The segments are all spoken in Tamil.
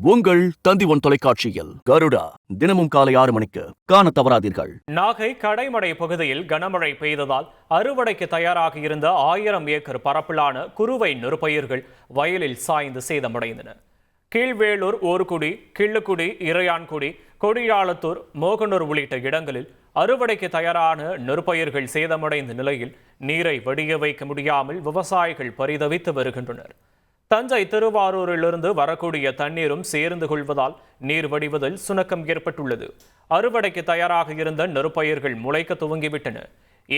உங்கள் தந்தி1 தொலைக்காட்சியில் கருடா தினமும் காலை 6 மணிக்கு காண தவறாதீர்கள். நாகை கடைமடை பகுதியில் கனமழை பெய்ததால் அறுவடைக்கு தயாராக இருந்த 1000 ஏக்கர் பரப்பிலான குறுவை நெற்பயிர்கள் வயலில் சாய்ந்து சேதமடைந்தன. கீழ்வேளூர், ஓர்குடி, கிள்ளுக்குடி, இறையான்குடி, கொடியாளத்தூர், மோகனூர் உள்ளிட்ட இடங்களில் அறுவடைக்கு தயாரான நெற்பயிர்கள் சேதமடைந்த நிலையில் நீரை வடிய வைக்க முடியாமல் விவசாயிகள் பரிதவித்து வருகின்றனர். தஞ்சை, திருவாரூரிலிருந்து வரக்கூடிய தண்ணீரும் சேர்ந்து கொள்வதால் நீர் வடிவதில் சுணக்கம் ஏற்பட்டுள்ளது. அறுவடைக்கு தயாராக இருந்த நெற்பயிர்கள் முளைக்க துவங்கிவிட்டன.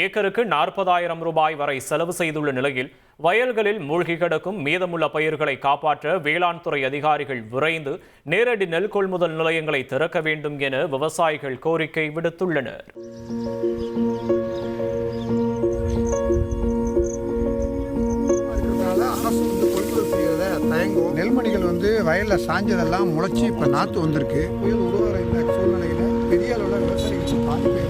ஏக்கருக்கு 40,000 ரூபாய் வரை செலவு செய்துள்ள நிலையில் வயல்களில் மூழ்கி கிடக்கும் மீதமுள்ள பயிர்களை காப்பாற்ற வேளாண் துறை அதிகாரிகள் விரைந்து நேரடி நெல் கொள்முதல் நிலையங்களை திறக்க வேண்டும் என விவசாயிகள் கோரிக்கை விடுத்துள்ளனர். நெல்மணிகள் வயலில் சாஞ்சதெல்லாம் முளைச்சி இப்போ நாற்று வந்திருக்கு. புயல் உருவாகிற இந்த சூழ்நிலையில் பெரிய அளவில் விவசாயிகளுக்கு பாதிப்பு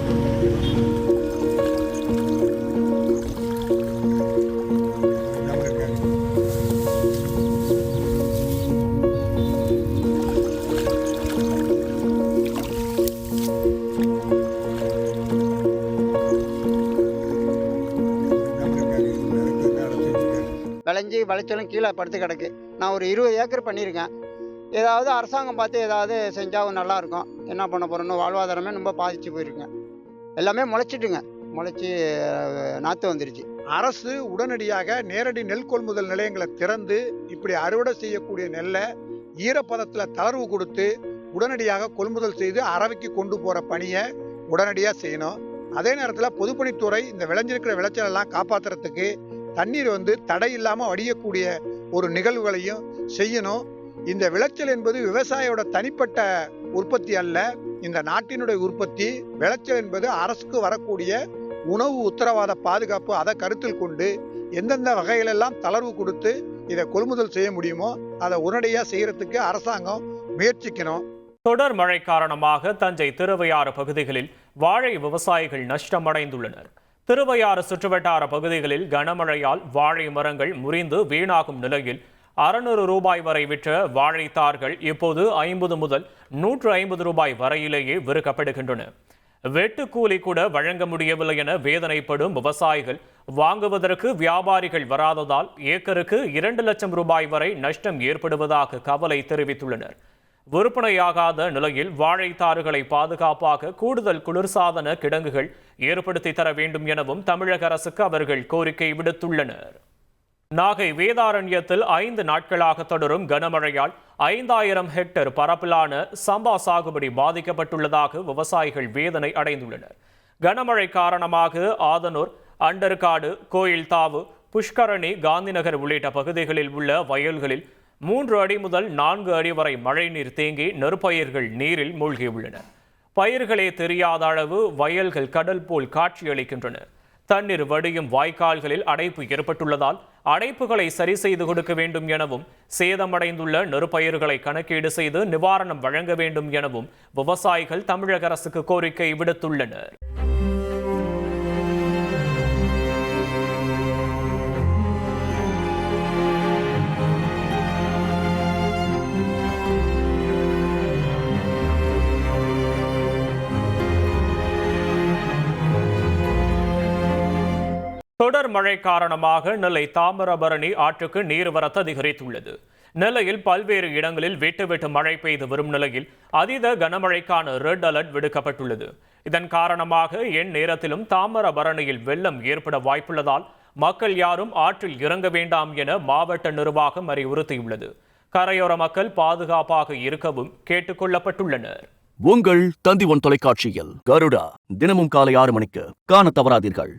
விளைஞ்சி விளைச்சலும் கீழே படுத்து கிடக்கு. நான் ஒரு 20 ஏக்கர் பண்ணியிருக்கேன். ஏதாவது அரசாங்கம் பார்த்து ஏதாவது செஞ்சால் நல்லாயிருக்கும். என்ன பண்ண போகிறோன்னு வாழ்வாதாரமே ரொம்ப பாதிச்சு போயிருக்குங்க. எல்லாமே முளைச்சிட்டுங்க, முளைச்சி நாற்று வந்துருச்சு. அரசு உடனடியாக நேரடி நெல் கொள்முதல் நிலையங்களை திறந்து இப்படி அறுவடை செய்யக்கூடிய நெல்லை ஈரப்பதத்தில் தளர்வு கொடுத்து உடனடியாக கொள்முதல் செய்து அரவைக்கு கொண்டு போகிற பணியை உடனடியாக செய்யணும். அதே நேரத்தில் பொதுப்பணித்துறை இந்த விளைஞ்சிருக்கிற விளைச்சலெல்லாம் காப்பாற்றுறதுக்கு தண்ணீர் தடை இல்லாமல் வடியக்கூடிய ஒரு நிகழ்வுகளையும் செய்யணும். இந்த விளைச்சல் என்பது விவசாயியோட தனிப்பட்ட உற்பத்தி அல்ல, இந்த நாட்டினுடைய உற்பத்தி. விளைச்சல் என்பது அரசுக்கு வரக்கூடிய உணவு உத்தரவாத பாதுகாப்பு. அதை கருத்தில் கொண்டு எந்தெந்த வகைகளெல்லாம் தளர்வு கொடுத்து இதை கொள்முதல் செய்ய முடியுமோ அதை உடனடியாக செய்யறதுக்கு அரசாங்கம் முயற்சிக்கணும். தொடர் மழை காரணமாக தஞ்சை, திருவையாறு பகுதிகளில் வாழை விவசாயிகள் நஷ்டமடைந்துள்ளனர். திருவையாறு சுற்றுவட்டார பகுதிகளில் கனமழையால் வாழை மரங்கள் முறிந்து வீணாகும் நிலையில் 600 ரூபாய் வரை விற்ற வாழைத்தார்கள் இப்போது 50 முதல் 150 ரூபாய் வரையிலேயே விற்கப்படுகின்றன. வெட்டுக்கூலி கூட வழங்க முடியவில்லை என வேதனைப்படும் விவசாயிகள் வாங்குவதற்கு வியாபாரிகள் வராததால் ஏக்கருக்கு 2 லட்சம் ரூபாய் வரை நஷ்டம் ஏற்படுவதாக கவலை தெரிவித்துள்ளனர். விற்பனையாகாத நிலையில் வாழைத்தாறுகளை பாதுகாப்பாக கூடுதல் குளிர்சாதன கிடங்குகள் ஏற்படுத்தி தர வேண்டும் எனவும் தமிழக அரசுக்கு அவர்கள் கோரிக்கை விடுத்துள்ளனர். நாகை வேதாரண்யத்தில் 5 நாட்களாக தொடரும் கனமழையால் 5000 ஹெக்டேர் பரப்பிலான சம்பா சாகுபடி பாதிக்கப்பட்டுள்ளதாக விவசாயிகள் வேதனை அடைந்துள்ளனர். கனமழை காரணமாக ஆதனூர், அண்டர்காடு, கோயில்தாவு, புஷ்கரணி, காந்திநகர் உள்ளிட்ட பகுதிகளில் உள்ள வயல்களில் 3 அடி முதல் 4 அடி வரை மழைநீர் தேங்கி நெற்பயிர்கள் நீரில் மூழ்கியுள்ளன. பயிர்களே தெரியாத அளவு வயல்கள் கடல் போல் காட்சியளிக்கின்றன. தண்ணீர் வடியும் வாய்க்கால்களில் அடைப்பு ஏற்பட்டுள்ளதால் அடைப்புகளை சரி செய்து கொடுக்க வேண்டும் எனவும் சேதமடைந்துள்ள நெற்பயிர்களை கணக்கீடு செய்து நிவாரணம் வழங்க வேண்டும் எனவும் விவசாயிகள் தமிழக அரசுக்கு கோரிக்கை விடுத்துள்ளனர். தொடர் மழை காரணமாக நெல்லை தாமிரபரணி ஆற்றுக்கு நீர்வரத்து அதிகரித்துள்ளது. நெல்லையில் பல்வேறு இடங்களில் விட்டு மழை பெய்து வரும் நிலையில் அதீத கனமழைக்கான ரெட் அலர்ட் விடுக்கப்பட்டுள்ளது. இதன் காரணமாக நேரத்திலும் தாமிரபரணியில் வெள்ளம் ஏற்பட வாய்ப்புள்ளதால் மக்கள் யாரும் ஆற்றில் இறங்க வேண்டாம் என மாவட்ட நிர்வாகம் அறிவுறுத்தியுள்ளது. கரையோர மக்கள் பாதுகாப்பாக இருக்கவும் கேட்டுக் கொள்ளப்பட்டுள்ளனர். உங்கள் தந்தி1 தொலைக்காட்சியில் கருடா தினமும் காலை 6 மணிக்கு காண தவறாதீர்கள்.